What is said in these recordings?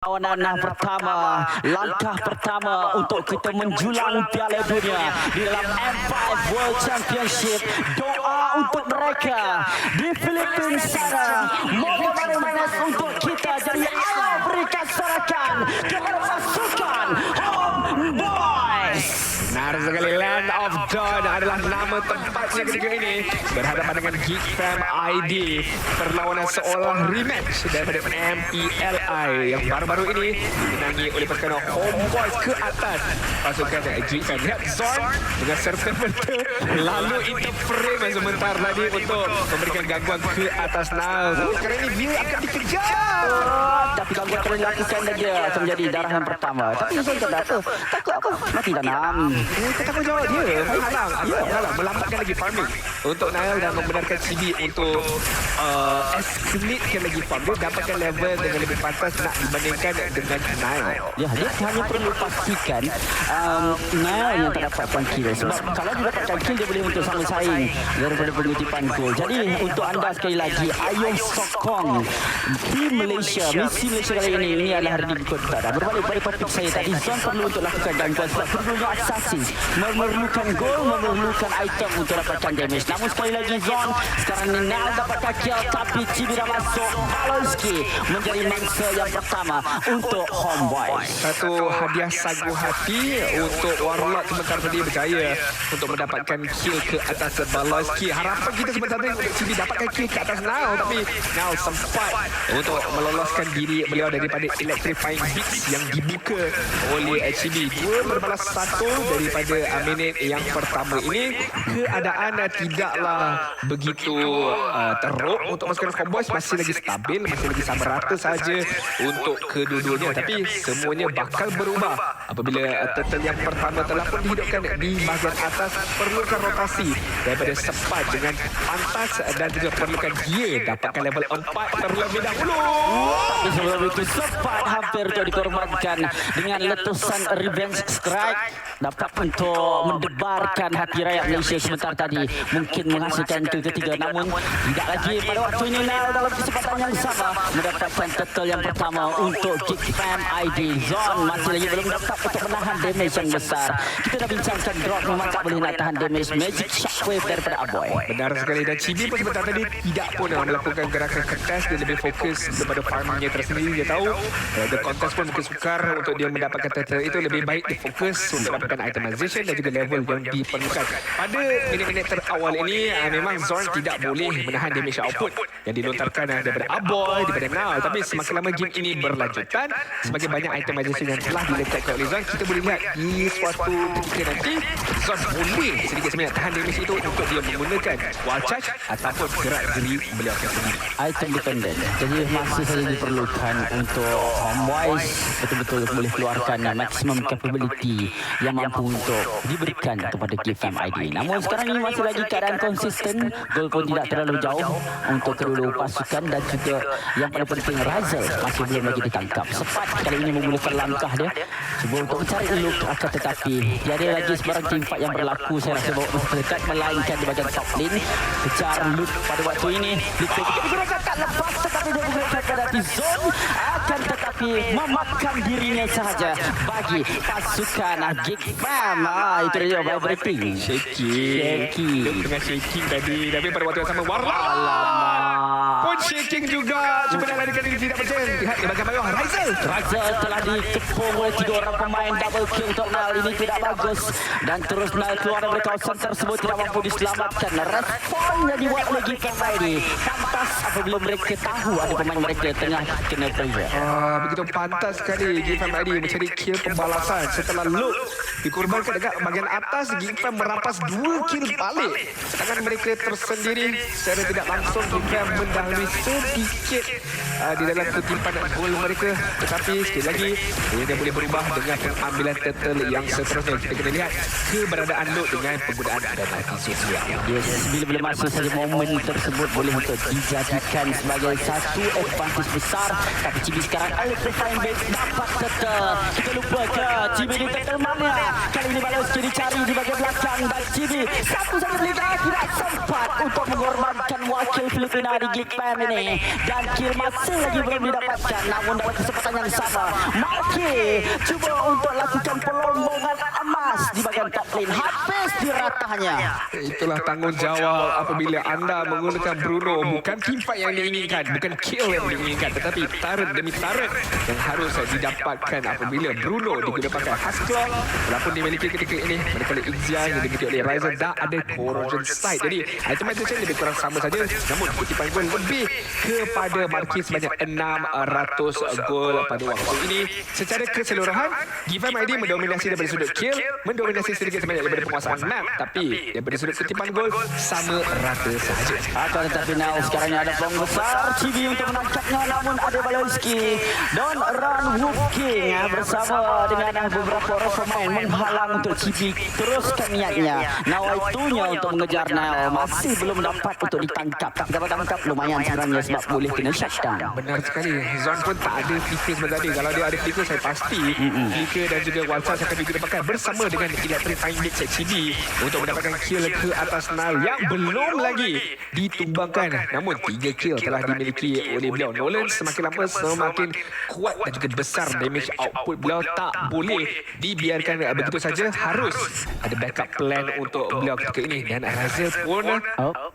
perlawanan pertama, langkah pertama untuk kita menjulang Piala Dunia di dalam M5 World Championship. Doa untuk mereka di Filipina sana. Moga manis untuk kita. Jadi ayo berikan sorakan kepada pasukan Home Boys. Benar sekali, Land of Dawn adalah nama tempatnya ketika ini berhadapan dengan Geek Fam ID. Perlawanan seolah rematch daripada MPLI yang baru-baru ini dimenangi oleh pasukan Homeboys ke atas pasukan Geek Fam. Lihat Zorn dengan serta-merta lalu interframe sebentar tadi untuk memberikan gangguan ke atas Nal. Sekarang ini dia akan dikejar. Tapi gangguan telah dilakukan saja akan menjadi darah yang pertama. Tapi saya tak apa. Takut apa? Mati tanam. Kita tahu jawab dia. Menghalang. Melambatkan lagi farming untuk Nail dan membenarkan CB untuk escalatekan lagi farm. Dia dapatkan level dengan lebih pantas nak dibandingkan dengan Nail. Ya, dia hanya perlu pastikan Nail yang tak dapatkan kill. Sebab kalau dia dapatkan kill, dia boleh untuk sama saing daripada pengutipan gol. Jadi untuk anda sekali lagi, ayo sokong tim Malaysia. Misi Malaysia kali ini adalah hari di Kota. Berbalik pada topik saya tadi, Zon perlu untuk lakukan gangguan sebab perlunya assassin memerlukan gol, memerlukan item untuk dapatkan damage. Namun sekali lagi Zon sekarang ni Nail dapatkan kill, tapi Cibira masuk. Balowski menjadi mangsa yang pertama untuk Homeboys. Satu hadiah sagu hati untuk Warlock sebentar tadi berjaya untuk mendapatkan kill ke atas Balowski. Harapan kita sebentar tadi untuk CB dapatkan kill ke atas Nail, tapi Nail sempat untuk meloloskan diri beliau daripada electrifying beats yang dibuka oleh CB. 2 berbalas 1 daripada minit yang pertama ini. Keadaan tidaklah begitu teruk untuk pasukan Homeboys, masih lagi stabil, masih lagi sama rata saja untuk kedua-duanya, tapi semuanya bakal berubah apabila turtle yang pertama telah pun dihidupkan di bahagian atas. Perlukan rotasi daripada Sepat dengan pantas dan juga perlukan dia dapatkan level 4 terlebih dahulu. Tapi sebelum itu Sepat hampir untuk dikorbankan dengan letusan revenge strike, dapat untuk mendebarkan hati rakyat Malaysia sebentar tadi, mungkin menghasilkan kill ketiga. Namun tidak lagi pada waktu ini. Nail dalam kesempatan yang sama mendapatkan turtle yang pertama untuk Geek Fam ID. Zon masih lagi belum dapat untuk menahan damage yang besar. Kita dah bincangkan drop memang tak boleh nak tahan damage. Magic Shockwave daripada Aboy. Benar sekali, dan Chibi pun sebentar tadi tidak pun melakukan gerakan keras. Dia lebih fokus kepada farmingnya tersendiri. Dia tahu the contest pun mungkin sukar untuk dia mendapatkan turtle itu. Lebih baik dia fokus untuk dapatkan itemization dan juga level yang diperlukan. Pada minit-minit terawal ini memang Zorn tidak boleh menahan damage output yang dilontarkan daripada Aboy, daripada Nal. Tapi semakin lama game ini berlanjutan, semakin banyak itemization yang telah diletakkan oleh Zorn, kita boleh lihat di suatu ketika nanti Zorn boleh sedikit sebanyak tahan damage itu untuk dia menggunakan wall charge ataupun gerak geri beliau sendiri. Item dependent. Jadi masih saja diperlukan untuk Homeboys betul-betul boleh keluarkan maximum capability yang mampu untuk diberikan kepada Geek Fam ID. Namun sekarang ini masih lagi keadaan konsisten. Gol pun tidak terlalu jauh untuk kedua-dua pasukan, dan juga yang paling penting Razel masih belum lagi ditangkap. Sepat kali ini memulakan langkah dia cuba untuk mencari loot, akan tetapi tiada lagi sebarang teamfight yang berlaku. Saya rasa bawa masa dekat, melainkan di bahagian top lane. Kejar loot pada waktu ini. Digunakan tak lepas, tetapi dia menggunakan hati Zon, akan tetapi memakan dirinya sahaja bagi pasukan Geek Fam. Itu dia vibrating. Shaking. Tengah shaking tadi, tapi pada waktu yang sama Warlock pun shaking juga. Cuba nak larikan diri, tidak berjaya. Lihat di bahagian bawah Razel telah dikepung oleh 3 orang pemain. Double kill untuk Nal, ini tidak bagus, dan terus Nal keluar dari kawasan tersebut, tidak mampu diselamatkan. Respon yang dibuat oleh Geek Fam ID pantas apabila mereka tahu ada pemain mereka tengah kena pressure. Begitu pantas sekali Geek Fam ID mencari kill pembalasan setelah loot dikorbankan dekat bahagian atas. Geek Fam merampas 2 kill balik tangan mereka tersendiri. Secara tidak langsung Geek Fam mendahului sedikit di dalam kutipan gol mereka, tetapi sekali lagi dia boleh berubah dengan pengambilan turtle yang seterusnya. Kita kena lihat keberadaan loot dengan penggunaan dana sosial. Yes, bila-bila masuk saja momen tersebut boleh untuk dijadikan sebagai satu advantage besar. Tapi Cibi sekarang electrifying base dapat turtle. Kita lupa ke Cibi ni turtle mana? Kali ini Balowski dicari di bahagian belakang, dan Cibi satu saja tidak sempat untuk mengorbankan wakil Filipina di Geek Fam GFM ini. Dan kill masih lagi belum didapatkan. Namun dalam kesempatan yang sama, Maki cuba untuk lakukan pelombongan emas di bahagian top lane. Habis diratahnya. Itulah tanggungjawab apabila anda menggunakan Bruno. Bukan teamfight yang diinginkan, bukan kill yang diinginkan, tetapi turret demi turret yang harus didapatkan apabila Bruno digunakan pakai Husklaw. Walaupun dimiliki ketika ini manakala Ixian yang dimiliki oleh Ryzen dah ada corrosion sight. Jadi item-item lebih kurang sama saja. Namun kutipan gol lebih kepada Marquis sebanyak 600 gol pada waktu ini. Secara keseluruhan, GFM ID mendominasi daripada sudut kill, mendominasi sedikit sebanyak daripada penguasaan map, tapi daripada sudut kutipan gol sama rata sahaja. Akan tetapi now sekarang ada peluang besar Chibi untuk menangkapnya, namun ada Baloyski dan Ran Woking bersama dengan beberapa orang pemain menghalang untuk Chibi teruskan niatnya. Now itunya untuk mengejar Nel masih belum dapat untuk ditangkap. Dapat tangkap lumayan sebenarnya sebab boleh kena shutdown. Benar sekali. Zon pun tak ada flicker sebentar tadi. Kalau dia ada flicker, saya pasti flicker dan juga Waltz akan digunakan pakai bersama dengan Electric Time Mix HCD untuk mendapatkan kill ke atas Nal yang belum lagi ditumbangkan. Namun 3 kill telah dimiliki oleh beliau. Nolan semakin lama semakin kuat dan juga besar damage output beliau. Tak boleh dibiarkan begitu saja. Harus ada backup plan untuk beliau ketika ini. Dan Razil pun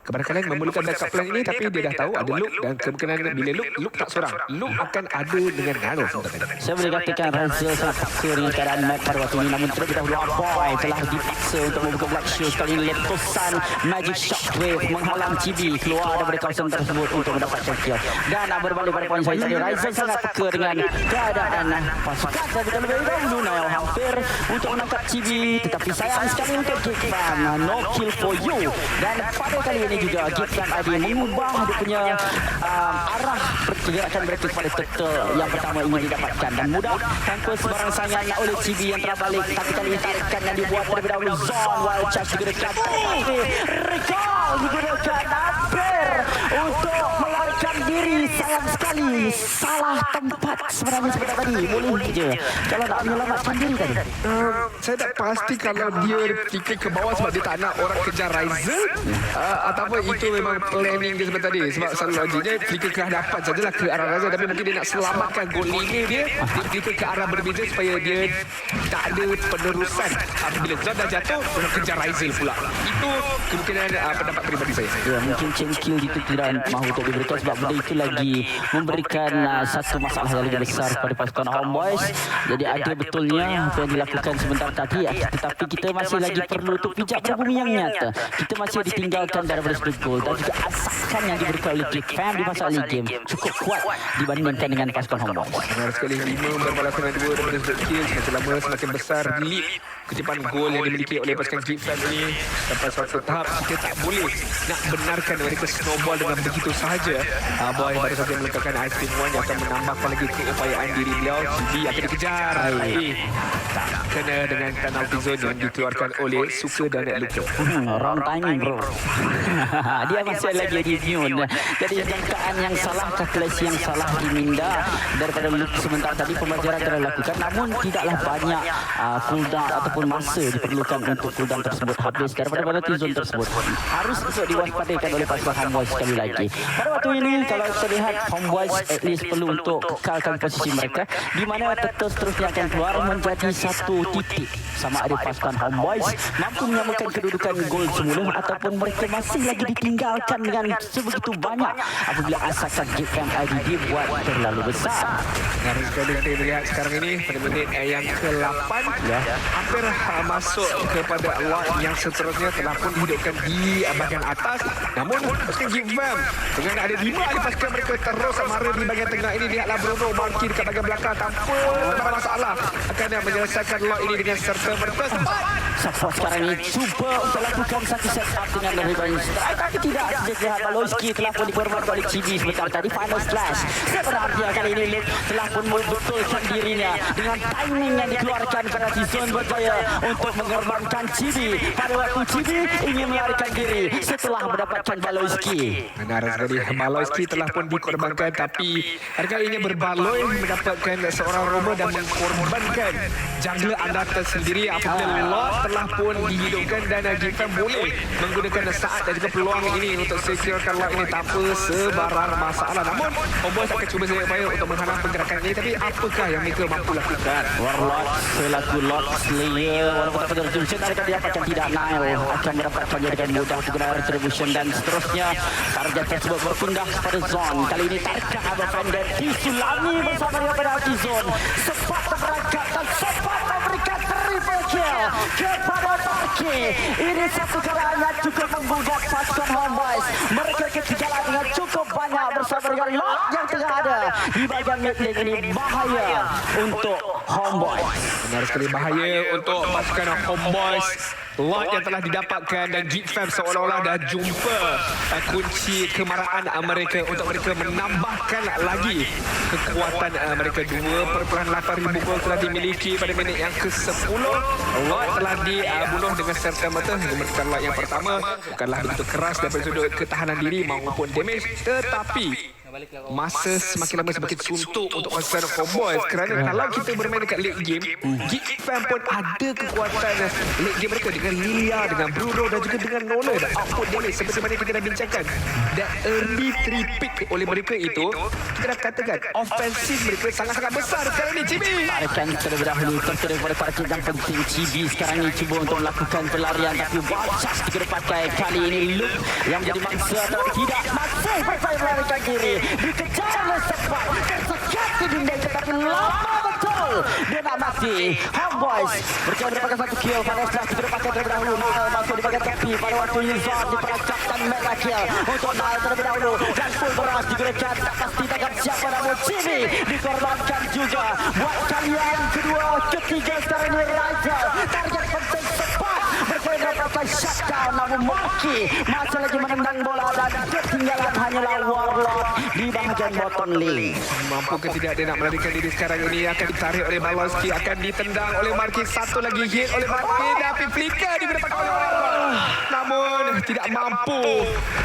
kepada kalian memerlukan backup plan ini, tapi dia dah tahu ada Luke dan kemungkinan bila Luke tak seorang, Luke akan ada dengan Nano sebenarnya. Saya boleh katakan Razil sangat paksa dengan keadaan map pada waktu ini, namun terlebih dahulu Aboy telah dipaksa untuk membuka Black Shield. Kali ini letusan Magic Shockwave menghalang Chibi keluar daripada kawasan tersebut untuk mendapatkan kill. Dan berbalik pada poin saya tadi, Razil sangat peka dengan keadaan pasukan dan kita lebih dahulu Nile hampir untuk menangkap Chibi, tetapi sayang sekali untuk GFM, no kill for you. Dan pada kali ini juga GFM ID mengubah dia punya arah pergerakan mereka kepada turtle yang pertama ingin didapatkan, dan mudah tanpa sebarang saingan oleh Chibi yang telah balik. Tapi kali ini tarikan yang dibuat terlebih dahulu Zone Wild Charge digunakan, recall digunakan hampir untuk melarikan diri. Sayang sekali salah tempat sebenarnya sebentar tadi. Boleh je kalau nak menyelamatkan diri tadi. Saya tak pasti kalau dia fikir ke bawah sebab dia tak nak orang kejar Ryzen, ataupun itu memang planning dia sebentar tadi. Sebab selalu logiknya fikir ke hadapan sajalah ke arah Ryzen, tapi mungkin dia nak selamatkan goal ini dia fikir ke arah berbeza supaya dia tak ada penerusan. Apabila Zon dah jatuh, orang kejar Ryzen pula. Itu kemungkinan pendapat peribadi saya. Ya, mungkin chain kill itu tidak mahu untuk diberikan sebab benda itu lagi memberikan satu masalah yang lebih besar pada pasukan Homeboys. Jadi ada betulnya apa yang dilakukan sebentar tadi, tetapi kita masih lagi perlu untuk pijak ke bumi yang nyata. Kita masih ditinggalkan daripada sudut gol dan juga asakan yang diberikan oleh GFM di masa early game cukup kuat dibandingkan dengan pasukan Homeboys. Benar sekali, 5 berbalasan dengan 2 daripada sudut kill. Semakin lama semakin besar lead kutipan gol yang dimiliki oleh pasukan GFM ini. Sampai suatu tahap kita tak boleh nak benarkan mereka snowball dengan begitu sahaja. Boy baru saja meletakkan Ice Cream One yang akan menambahkan lagi keupayaan diri beliau. Cibi akan dikejar. Tak kena dengan penalty zone yang dikeluarkan oleh Suka dan Luka. Wrong timing bro. Dia masih lagi di immune. Jadi jangkaan yang salah, kalkulasi yang salah diminda daripada Luke sebentar tadi. Pembelajaran telah dilakukan, namun tidaklah banyak cooldown ataupun masa diperlukan untuk cooldown tersebut habis daripada penalty zone tersebut. Harus untuk diwaspadaikan oleh pasukan Homeboys sekali lagi. Pada waktu ini kalau kita lihat Homeboys at least perlu untuk kekalkan posisi mereka, di mana Turtle seterusnya akan keluar menjadi satu titik. Sama ada pasukan Homeboys mampu menyamakan kedudukan gol semula ataupun mereka masih lagi ditinggalkan dengan sebegitu banyak apabila asakan GFM ID dibuat terlalu besar. Dan sekali kita lihat sekarang ini pada minit yang ke-8 hampir masuk kepada lot yang seterusnya telah pun dihidupkan di bahagian atas. Namun pasukan GFM dengan ada 5 ahli pasukan mereka terus mara di bahagian tengah ini. Lihatlah Bruno Marquis dekat bahagian belakang tanpa masalah akan menyelesaikan lot ini dengan serta-merta. Support sekarang ini cuba untuk lakukan satu set up dengan lebih banyak strike, tapi tidak. Sejak lihat Baloyski telah pun dikorbankan oleh Chibi sebentar tadi. Final slash sebenarnya kali ini Luke telah pun membetulkan dirinya dengan timing yang dikeluarkan pada Zone berjaya untuk mengorbankan Chibi pada waktu Chibi ingin melarikan diri setelah mendapatkan Baloyski. Benar sekali, Baloyski telah pun dikorbankan, tapi kali ini berbaloi mendapatkan seorang Roma dan mengorbankan jungler anda tersendiri apabila lot telah pun dihidupkan dan Geek Fam boleh menggunakan saat dan juga peluang ini untuk securekan lot ini tanpa sebarang masalah. Namun Homeboys akan cuba sedia upaya untuk menghalang pergerakan ini, tapi apakah yang mereka mampu lakukan? Warlock selaku Lord Slayer walaupun dapat retribution akan didapatkan tidak. Nile akan mendapatkan dengan mudah guna retribution dan seterusnya target tersebut berpindah pada zone. Kali ini target Abang Pandit disulami bersama daripada Alti Zone. Sempat berangkat dan sempat memberikan triple kill kepada Marki. Ini satu kalanya cukup menggugat pasukan Homeboys. Mereka ketinggalan dengan cukup banyak bersama dengan lot yang tengah ada di bahagian mid lane ini. Bahaya untuk Homeboys. Benar sekali bahaya untuk pasukan Homeboys. Lot yang telah didapatkan dan Geek Fam seolah-olah dah jumpa kunci kemarahan mereka untuk mereka menambahkan lagi kekuatan mereka. 2.8,000 gol telah dimiliki pada minit yang ke-10. Lot telah dibunuh dengan serta-merta. Merupakan lot yang pertama bukanlah begitu keras daripada sudut ketahanan diri maupun damage, tetapi masa semakin lama semakin suntuk untuk pasukan Homeboys, kerana kalau kita bermain dekat late game, Geek Fam pun ada kekuatan late game mereka dengan Lilia, dengan Bruno dan juga dengan Nolan. Output damage seperti mana kita dah bincangkan, dan early 3 pick oleh mereka itu, kita dah katakan ofensif mereka sangat-sangat besar sekarang ni. Cibi tarikan terlebih dahulu terkena pada target yang penting. Cibi sekarang ni cuba untuk melakukan pelarian, tapi Walchas juga dipakai. Kali ini Luke yang menjadi mangsa atau tidak masih bersaing melarikan diri, dikejar oleh Sepak, tersekat di dinding tetapi lama betul dia nak mati. Homeboys berjaya mendapatkan satu kill. Pada setelah kita dapatkan terlebih dahulu Nile masuk di bahagian tepi pada waktu Yuzon diperacapkan mega kill untuk Nile terlebih dahulu, dan full beras digunakan. Tak pasti takkan siapa, namun Cibi dikorbankan juga. Buat kalian kedua ketiga sekarang ini Raja target penting Sepak berjaya mendapatkan shutdown, namun Marki masih lagi menendang bola dan ketinggalan hanyalah Warlock di bahagian bottom lane. mampu ke tidak dia nak melarikan diri sekarang ini, akan ditarik oleh Balowski, akan ditendang oleh Marki. Satu lagi hit oleh Marki, tapi flicker digunakan oleh Warlock, namun tidak mampu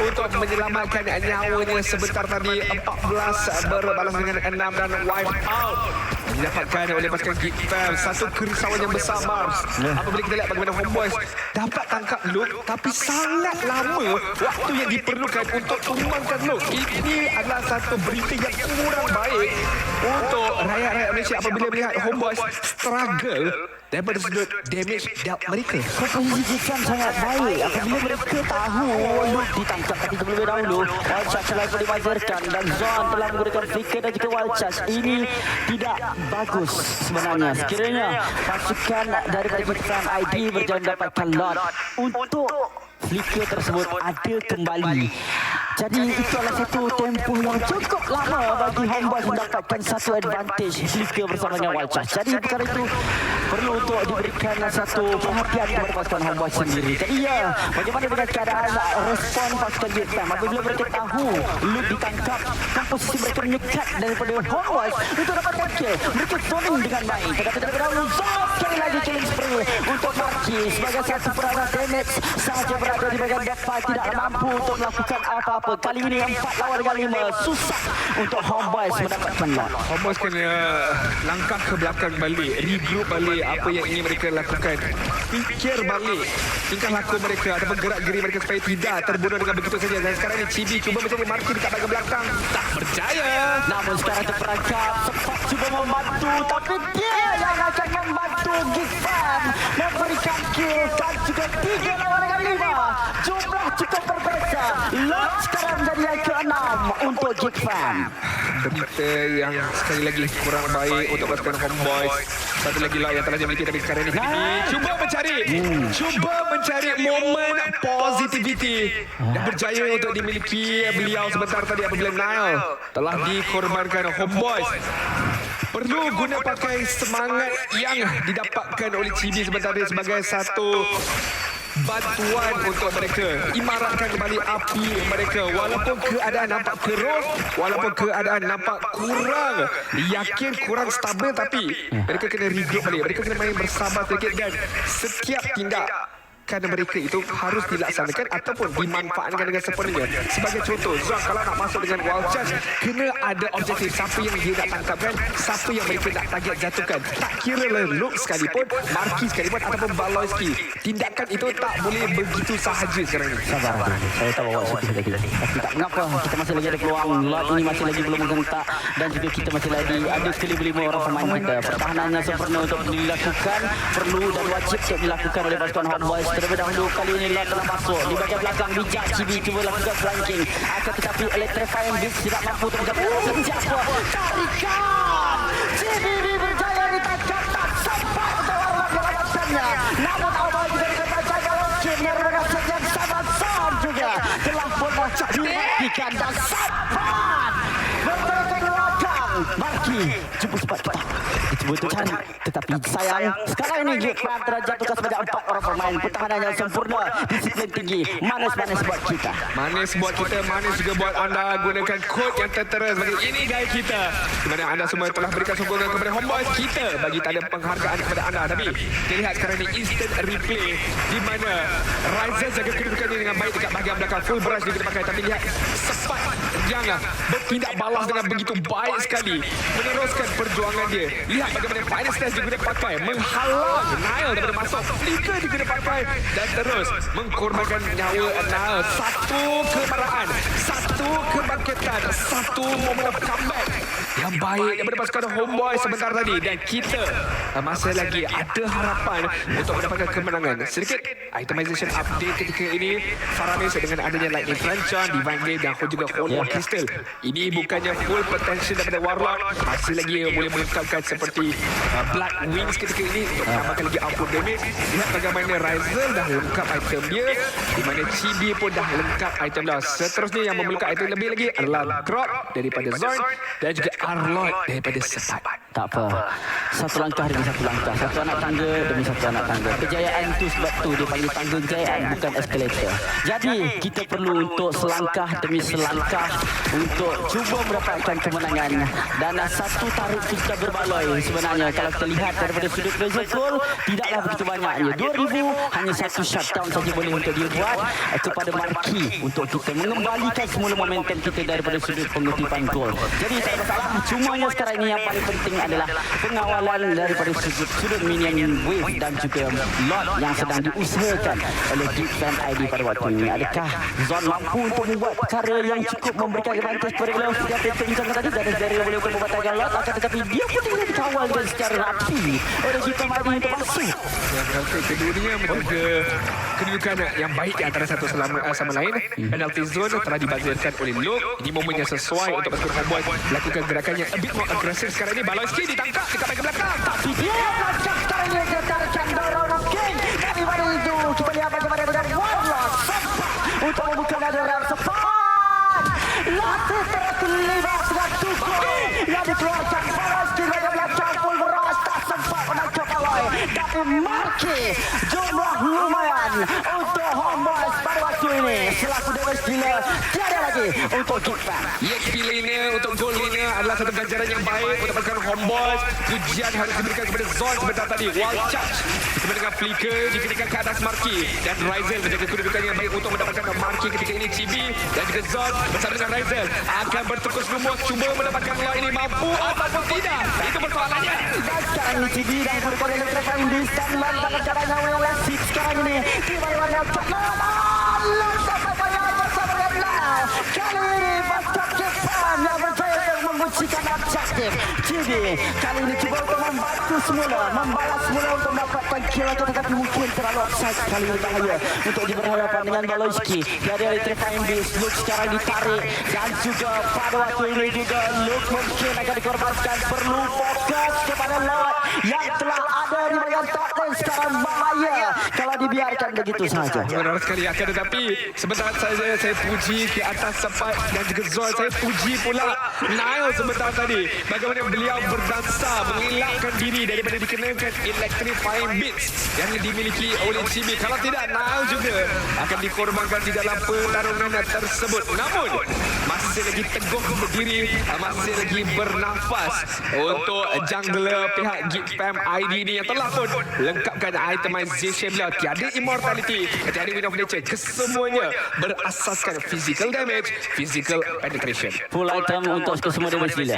untuk menyelamatkan nyawanya sebentar tadi. 14 berbalas dengan 6 dan wipe out didapatkan oleh pasukan Geek Fam. Satu kerisauan yang besar, Mars, apabila kita lihat bagaimana Homeboys dapat tangkap Luke, tapi sangat lama waktu yang diperlukan untuk tumbangkan Luke. Ini adalah satu berita yang kurang baik untuk rakyat-rakyat Malaysia apabila melihat Homeboys struggle daripada sudut damage dealt mereka. Komposisi Jikan sangat baik apabila mereka tahu Luke ditangkap, tapi terlebih dahulu Walchas telah dimajarkan dan Zon telah menggunakan flicker dan juga Walchas. Ini tidak bagus sebenarnya. Sekiranya pasukan daripada Jikan ID berjaya mendapatkan lot untuk flicker tersebut ada kembali. Jadi itu adalah satu tempoh yang cukup lama bagi Homeboys mendapatkan satu advantage flicker bersama dengan Walchas. Jadi perkara itu perlu untuk diberikan satu perhatian kepada pasukan Homeboys sendiri. Jadi ya, bagaimana dengan keadaan respon pasukan Vietnam apabila mereka tahu Luke ditangkap, komposisi mereka menyekat daripada Homeboys untuk dapatkan kill. Mereka zoning dengan baik, tetapi terlebih dahulu Zon sekali lagi killing spree untuk Marki sebagai satu peranan damage sahaja berada di bahagian depan, tidak mampu untuk melakukan apa-apa. Kali ini 4 lawan dengan 5, susah untuk Homeboys mendapatkan lot. Homeboys kena langkah ke belakang balik, regroup balik apa yang ingin mereka lakukan, fikir balik tingkah laku mereka ataupun gerak-geri mereka supaya tidak terbunuh dengan begitu saja. Dan sekarang ni Cibi cuba mencari Marki dekat bahagian belakang, tak berjaya. Namun sekarang terperangkap, sempat cuba membantu, tapi dia yang akan membantu Geek Fam memberikan kill dan juga 3 lawan dengan 5. Jumlah cukup berbeza. Lot sekarang menjadi yang ke-6 untuk Geek Fam. Berita yang sekali lagi kurang baik untuk pasukan Homeboys. Satu lagi lah yang telah dimiliki, tapi sekarang ni cuba mencari momen positivity dan berjaya untuk dimiliki beliau sebentar tadi apabila Nile telah dikorbankan. Homeboys perlu guna pakai semangat yang didapatkan oleh Cibi sebentar tadi sebagai satu bantuan untuk mereka imaratkan kembali api mereka. Walaupun keadaan nampak keruh, walaupun keadaan nampak kurang yakin, kurang stabil, tapi mereka kena regroup balik, mereka kena main bersabar sedikit dan setiap tindak kedudukan mereka itu harus dilaksanakan ataupun dimanfaatkan dengan sepenuhnya. Sebagai contoh, Zon kalau nak masuk dengan wild charge, kena ada objektif siapa yang dia nak tangkapkan, siapa yang mereka nak target jatuhkan. Tak kira lah Luke sekalipun, Marky sekalipun ataupun Baloyski. Tindakan itu tak boleh begitu sahaja sekarang ni. Sabar, saya tahu awak sedih lagi. Tapi tak mengapa, kita masih lagi ada peluang. Lot ini masih lagi belum menghentak dan juga kita masih lagi ada kelima orang pemain kita. Pertahanan yang sempurna untuk dilakukan, perlu dan wajib untuk dilakukan oleh pasukan Hot Boys. Terlebih dahulu kali ini Lot telah masuk di bahagian belakang, bijak Cibi cuba lakukan flanking. Akan tetapi Electrifying Beast tidak mampu untuk mencapai sejak tarikan. Cibi berjaya ditangkap, tak sempat untuk Warlock melepaskannya. Namun awal juga dikatakan kalau Kim yang berhasil yang sama Sam juga telah pun dimatikan dan sempat berbalik ke belakang. Marky cuba cepat kita cuba untuk cari, tetapi sayang sekarang ini Jackman terjatuh tugas sebanyak 4 orang pemain. Pertahanan yang sempurna, disiplin tinggi, manis-manis buat kita. Manis buat kita, manis juga buat anda. Gunakan kod yang tertera sebagai ini gaya kita, di mana anda semua telah berikan sokongan kepada Homeboys kita bagi tanda penghargaan kepada anda. Tapi kita lihat sekarang ini instant replay di mana Ryzen jaga kedudukan ini dengan baik dekat bahagian belakang, full brush juga dipakai. Tapi lihat sempat yang bertindak balas dengan begitu baik sekali, meneruskan perjuangan dia. Lihat bagaimana Final Stage juga dia pakai, menghalang Nile daripada masuk, flicker juga dia pakai dan terus mengkorbankan nyawa Nile. Satu kemarahan, satu kebangkitan, satu momen comeback yang baik daripada pasukan Homeboys sebentar tadi, dan kita masih lagi ada harapan untuk mendapatkan kemenangan. Sedikit itemization update ketika ini, Faramis dengan adanya Lightning Franchon, Divine Blade dan juga Hornwall Crystal. Ini bukannya full potential daripada Warlock, masih lagi boleh melengkapkan seperti Blood Wings ketika ini untuk menambahkan lagi output damage. Lihat bagaimana Ryzen dah lengkap item dia, di mana Chibi pun dah lengkap item dah. Seterusnya yang memerlukan item lebih lagi adalah Grot daripada Zorn dan juga Arlott daripada Sepat. Tak apa, satu langkah demi satu langkah, satu anak tangga demi satu anak tangga. Kejayaan itu sebab tu dia panggil tangga kejayaan, bukan eskalator. Jadi kita perlu untuk selangkah demi selangkah untuk cuba mendapatkan kemenangan. Dan satu tarik kita berbaloi sebenarnya kalau kita lihat daripada sudut physical tidaklah begitu banyaknya. 2000 hanya satu shutdown saja boleh untuk dia buat kepada Marky untuk kita mengembalikan semula momentum kita daripada sudut pengutipan gol. Jadi tak ada masalah, cumanya sekarang ini yang paling penting adalah pengawalan daripada sudut minion wave dan juga lot yang sedang diusahakan oleh Geek Fan ID pada waktu ini. Adakah Zon mampu untuk membuat perkara yang cukup memberikan advantage kepada Glau yang kita bincangkan tadi, dan Zariel boleh membatalkan lot, akan tetapi dia pun ingin dikawal dengan secara rapi oleh Geek Fan ID untuk masuk. Keduanya menjaga kedudukan yang baik di antara satu sama lain. Penalty zone telah dibazirkan oleh Luke. Ini momen yang sesuai untuk pasukan Homeboys melakukan gerakan yang a bit more agresif. Sekarang ini Baloyski ditangkap dekat bahagian belakang, tapi Dia melacak sekarang ini ketarkan dorong King. Daripada itu kita lihat bagaimana dengan Warlock sempat untuk membuka dalam sepat. Latih terus terlibat dengan tukul yang dikeluarkan Baloyski dari belakang full beras, tak sempat menangkap Aloy. Tapi Marky jumlah lumayan untuk Homeboys pada waktu ini. Selaku damage dealer tiada lagi untuk Geek Fan. EXP lainnya untuk gol ini adalah satu ganjaran yang baik untuk pasukan Homeboys. Pujian harus diberikan kepada Zon sebentar tadi. Wild charge bersama dengan flicker dikenakan ke atas Marky, dan Ryzen menjaga kedudukan yang baik untuk mendapatkan Marky ketika ini. Chibi dan juga Zon bersama dengan Ryzen akan bertekus lumus cuba mendapatkan law ini, mampu ataupun tidak, itu persoalannya. Dan sekarang ini Cibi dan Kurikol yang terkait di standby tangan caranya yang lasik sekarang ini di mana-mana kali ini pasukan Jepang yang berjaya menguncikan objektif. Cibi kali ini cuba untuk membantu semula, membalas semula untuk mendapatkan kill, tetapi mungkin terlalu offside. Kali ini bahaya untuk diberhadapan dengan Baloyski. Tiada Electrifying Beast, Luke sekarang ditarik, dan juga pada waktu ini juga Luke mungkin akan dikorbankan. Perlu fokus kepada Lot yang telah ada di bagian top lane. Sekarang bahaya kalau dibiarkan begitu sahaja. Benar sekali, akan tetapi sebentar saja saya puji ke atas Sepat dan juga Zon. Saya puji pula Nile sebentar tadi, bagaimana beliau berdansa mengelak mengelakkan diri daripada dikenakan electrifying beats yang dimiliki oleh Chibi. Kalau tidak, Nile juga akan dikorbankan di dalam pertarungan tersebut. Namun masih lagi teguh berdiri, masih lagi bernafas untuk jungler pihak Geek Fam ID ni yang telah pun lengkapkan itemization beliau. Tiada immortality, tiada win of nature, kesemuanya berasaskan physical damage, physical penetration. Full item untuk kesemua damage gila.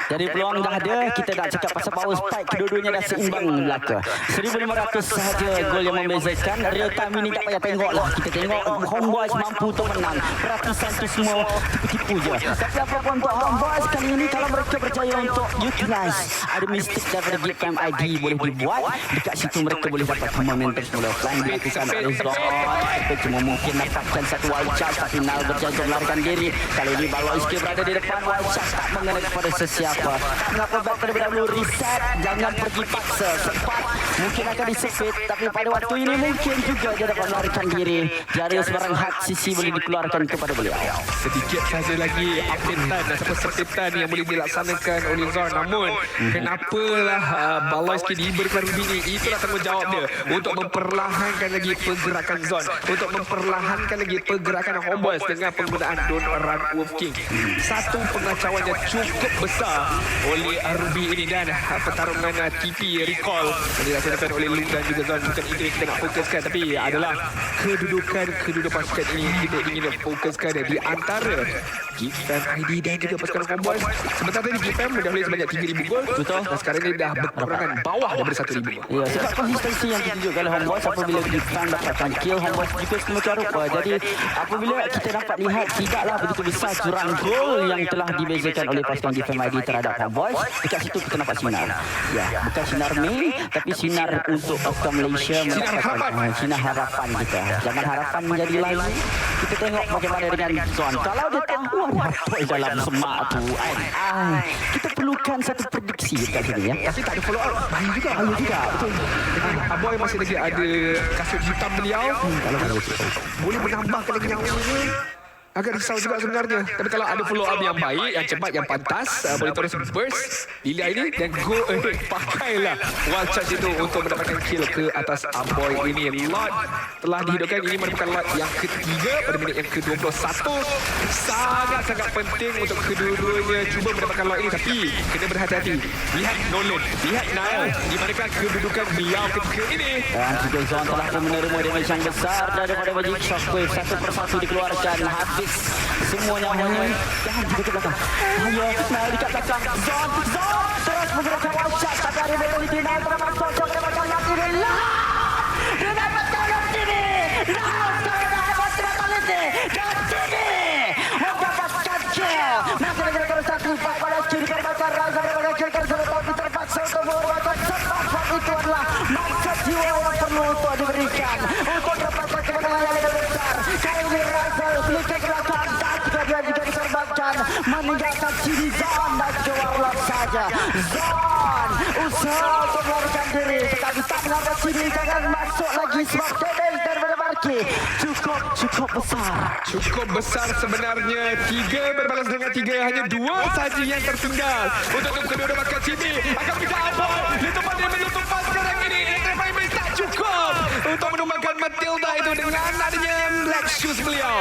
Jadi peluang dah ada. Kita nak cakap pasal power spike, kedua-duanya dah seimbang belaka. 1,500 sahaja gol yang membezakan. Real time ini tak payah tengok lah. Kita tengok Homeboys mampu untuk menang. Peratusan tu semua tipu-tipu je. Tapi apapun untuk Homeboys kali ini, kalau mereka berjaya untuk utilize ada mistik daripada Geek Fam ID boleh dibuat, dekat situ mereka boleh dapat momentum semula. Selain dilakukan oleh Zon, mereka cuma mungkin dapatkan satu wild charge, tapi Nal berjaya untuk melarikan diri. Kali ini Baloiski berada di depan, wild charge tak mengenai kepada sesiapa. Tak mengapa back terlebih dahulu, reset, jangan pergi paksa. Sempat mungkin akan disepit, tapi pada waktu ini mungkin juga dia dapat melarikan diri. Tiada sebarang hak sisi boleh dikeluarkan kepada beliau. Sedikit saja lagi updatean ataupun sepitan yang boleh dilaksanakan oleh Zon. Namun kenapalah Baloiski diberikan rubi ini? Itulah tanggungjawab dia untuk memperlahankan lagi pergerakan Zon, untuk memperlahankan lagi pergerakan Homeboys dengan penggunaan Don't Run Wolf King. Satu pengacauan yang cukup besar oleh rubi ini, dan pertarungan TP recall yang dilaksanakan oleh Luke dan juga Zon. Bukan itu yang kita nak fokuskan, tapi adalah kedudukan pasukan ini kita ingin fokuskan di antara Geek Fam ID dan juga pasukan Homeboys. Sebentar tadi Geek Fam mendahului sebanyak 3,000 gol. Betul. Dan sekarang ini dah berkurangan bawah daripada 1,000 gol. Ya, sebab konsistensi yang ditunjukkan oleh Homeboys apabila Geek Fam dapatkan kill, Homeboys juga semacam rupa. Jadi apabila kita dapat lihat tidaklah begitu besar jurang gol yang telah dibezakan oleh pasukan Geek Fam ID terhadap Homeboys, dekat situ kita nampak sinar. Ya, bukan sinar Mei, tapi sinar untuk pasukan Malaysia mendapatkan sinar harapan kita. Jangan harapan menjadi lain. Kita tengok bagaimana dengan Zon. Kalau dia tahu ada apa dalam semak tu, kita perlukan satu prediksi dekat sini ya. Tapi tak ada follow up. Bahaya juga. Betul. Aboy masih lagi ada kasut hitam beliau. Kalau Boleh menambahkan lagi nyawanya. Agak risau juga sebenarnya. Tapi kalau ada follow up yang baik, yang cepat, yang pantas, boleh terus burst Lilia ini dan go ahead, pakailah wild charge itu untuk mendapatkan kill ke atas Aboy ini. Lot telah dihidupkan. Ini merupakan lot yang ketiga pada minit yang ke-21. Sangat-sangat penting untuk kedua-duanya cuba mendapatkan lot ini, tapi kena berhati-hati. Lihat Nolan, lihat Nile, di manakah kedudukan beliau ketika ini. dan juga Zon telah pun menerima damage yang besar daripada Magic Shockwave. Satu persatu dikeluarkan, habis semua nyawanya. Jangan juga ke belakang. Ayo, Nile dekat belakang. Zon terus menggunakan wild charge, tapi ada mentality Nile termasuk Zon dapatkan lagi dia dapatkan lagi ni. Nile dapatkan mentality dan sini mendapatkan kill. Masih lagi terus satu pada kiri terbakar Raza pada kiri tersebut, tapi terpaksa untuk mengorbankan sebab itu adalah maksud jiwa yang perlu untuk diberikan untuk dapatkan kemenangan yang lebih besar. Kali ini Raza sedikit ke belakang dan juga dia diterbangkan meninggalkan Ciri Zon dan juga Warlock saja. Zon usaha untuk melarikan diri, tetapi tak mengapa Ciri jangan masuk lagi sebab damage daripada Marki cukup besar. Cukup besar sebenarnya. 3 berbalas dengan 3. Hanya 2 saja yang tertinggal. Untuk kedua-dua bakal Cibi akan pindah Aboy. Letupan dia menutupan sekarang ini. Electrifying Beast tak cukup untuk menumbangkan Matilda itu dengan adanya Black Shoes beliau.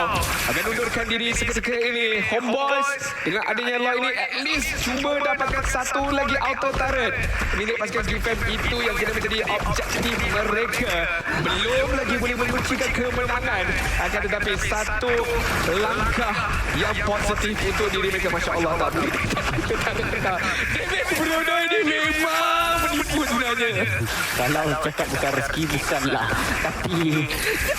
Akan undurkan diri seketika ini. Homeboys dengan adanya law ini at least cuba dapatkan satu lagi auto turret. Milik pasukan Geek Fam itu yang kena menjadi objektif mereka. Belum lagi boleh menguncikan kemenangan. Akan tetapi satu langkah yang positif untuk diri mereka. Masya Allah, tak boleh. David Bruno ini memang menipu sebenarnya. Kalau cakap bukan rezeki, bukanlah. Tapi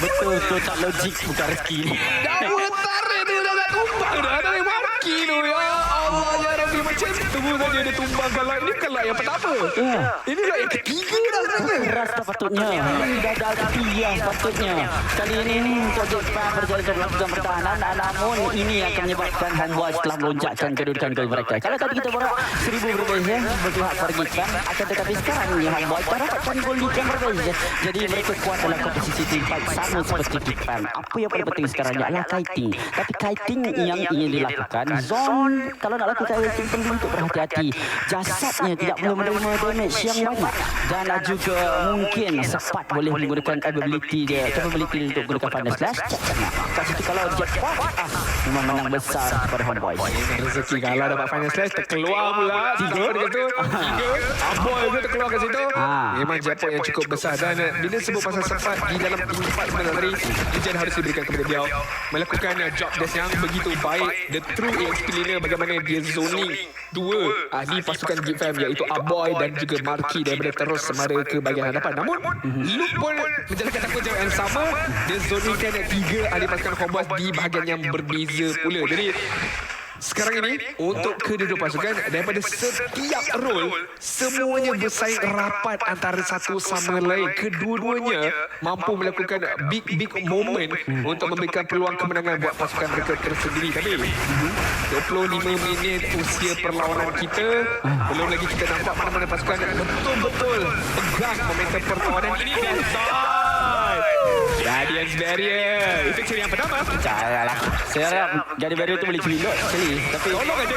betul-betul tak logik bukan rezeki ni. Dawa tarik tu dah nak tumbang dah. Dari maki tu. Ya Allah, ya Rabbi. Macam tu saja dia tumbangkan light. Ini bukan light yang pertama. Ya. Ini light yang ketiga dah sebenarnya. Keras dah patutnya. Dah hati yang patutnya. Kali ini untuk Geek Fam berjaya untuk melakukan pertahanan. Namun ini akan menyebabkan Homeboys telah melonjakkan kedudukan gol mereka. Kalau tadi kita borak 1,000 berbeza berpihak pada Geek Fam, akan tetapi sekarang ni Homeboys dah dapatkan gol yang berbeza. Jadi mereka kuat dalam kompetisi team fight sama seperti Geek Fam. Apa yang paling penting sekarang ni adalah kiting. Tapi kiting yang ingin dilakukan Zon, kalau nak lakukan kiting perlu untuk berhati-hati. Jasadnya tidak perlu menerima damage yang banyak. Dan juga mungkin sempat boleh menggunakan capability untuk menggunakan Final Slash. Kat situ kalau jackpot, memang menang besar kepada Homeboys. Rezeki kalau dapat Final Slash terkeluar pula. Tiga. Aboy pun terkeluar kat situ. Memang jackpot yang cukup besar. Dan bila sebut pasal sempat di dalam empat sebenarnya tadi, Legend harus diberikan kepada beliau melakukan job desk yang begitu baik. The true EXP leader bagaimana dia zoning dua ahli pasukan GFAM iaitu Aboy dan juga Marky daripada terus semara ke bahagian hadapan. Namun Luke pun menjalankan tanggungjawab yang sama. Dia zoningkan tiga ahli pasukan Homeboys di bahagian yang berbeza pula. Jadi sekarang ini untuk kedua pasukan daripada setiap role semuanya bersaing rapat antara satu sama lain. Kedua-duanya mampu melakukan big moment untuk memberikan peluang kemenangan buat pasukan mereka tersendiri. Tapi 25 minit usia perlawanan kita, belum lagi kita nampak mana-mana pasukan betul-betul pegang momentum perlawanan ini. Guardians Barrier itu ciri yang pertama. Percayalah. Saya harap Guardian Barrier tu boleh celilok sekali. Tapi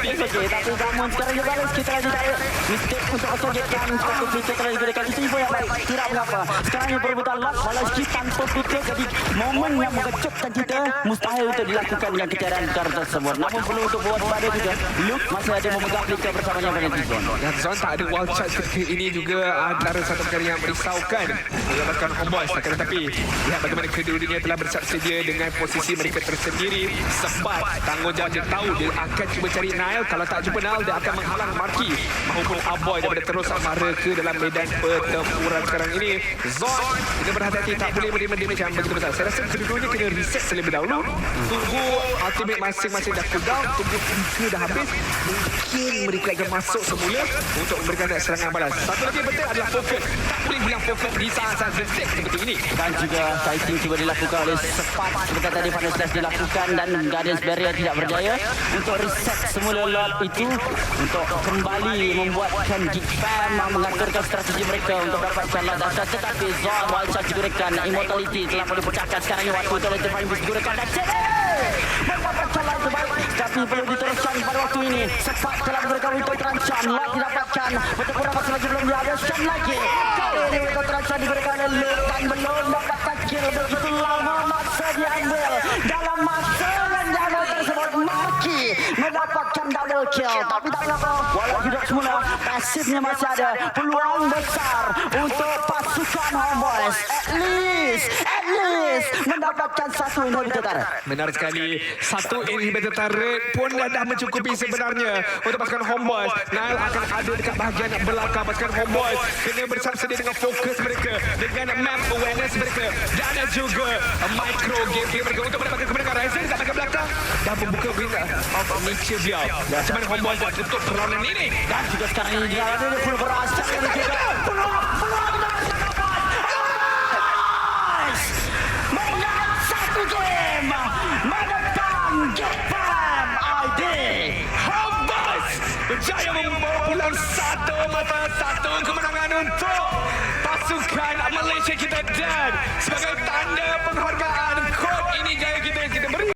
it's okay. Tapi namun sekarang dia balas kita lagi tak mistake untuk osogetkan satu kita telah digunakan. Itu info yang baik. Tidak mengapa. Sekarang yang perebutan lock balas kita tanpa tutup. Jadi momen yang mengejutkan kita mustahil untuk dilakukan dengan kecerahan kartu tersebut. Namun perlu untuk buat pada juga. Luke masih ada memegang flicker bersamanya Penalty Zone. Dan Zone tak ada wild charge ketika ini juga antara satu perkara yang merisaukan mendapatkan Homeboys. Tetapi lihat bagaimana kedua-duanya telah bersiap sedia dengan posisi mereka tersendiri. Sebab tanggungjawab dia tahu dia akan cuba cari Nile. Kalau tak jumpa Nile, dia akan menghalang Marky maupun Aboy daripada terus mara ke dalam medan pertempuran sekarang ini. Zone kita berhati-hati, tak boleh menerima damage yang begitu besar. Saya rasa kedua-duanya kena reset terlebih dahulu. Tunggu ultimate masing-masing dah cooldown. Tunggu flicker dah habis. Mungkin mereka akan masuk semula untuk memberikan serangan balas. Satu lagi yang penting adalah fokus. Tak boleh bilang fokus di saat-saat detik seperti ini. Dan juga fighting cuba dilakukan oleh Sepat seperti tadi Final Slash dilakukan dan Guardians Barrier tidak berjaya untuk reset semula lot itu untuk kembali membuatkan GFAM mengaturkan strategi mereka untuk dapatkan lot dasar. Tetapi Zone wild charge digunakan, Immortality telah boleh pecahkan sekarang ini waktu untuk Electrifying Beast digunakan dan mendapatkan lot terbaik. Tapi perlu diteruskan pada waktu ini. Sepat telah memberikan untuk terancam, lot didapatkan bertempurang masih lagi belum dihabiskan lagi. Kali ini untuk terancam diberikan oleh Luke dan belum dapatkan kill. Begitu lama masa diambil dalam masa yang jauh tersebut. Marky mendapatkan double kill. Tapi tak mengapa, walau tidak semula, pasifnya masih ada peluang besar untuk pasukan Homeboys. At least mendapatkan satu inhibitor turret. Benar sekali. Satu inhibitor turret pun dah mencukupi sebenarnya untuk pasukan Homeboys. Nile akan ada dekat bahagian belakang pasukan Homeboys. Kena bersiap sedia dengan fokus mereka, dengan map awareness mereka dan juga micro gameplay mereka untuk mendapatkan kemenangan. Ryzen kat bahagian belakang dah membuka wing of nature beliau. Macam mana Homeboys dah tutup perlawanan ini. Dan juga sekarang ini dia ada full beras. Peluang menang satu game menentang GFAM ID. Homeboys berjaya membawa pulang satu kemenangan untuk pasukan Malaysia kita dan sebagai tanda penghargaan kod ini gaya kita beri.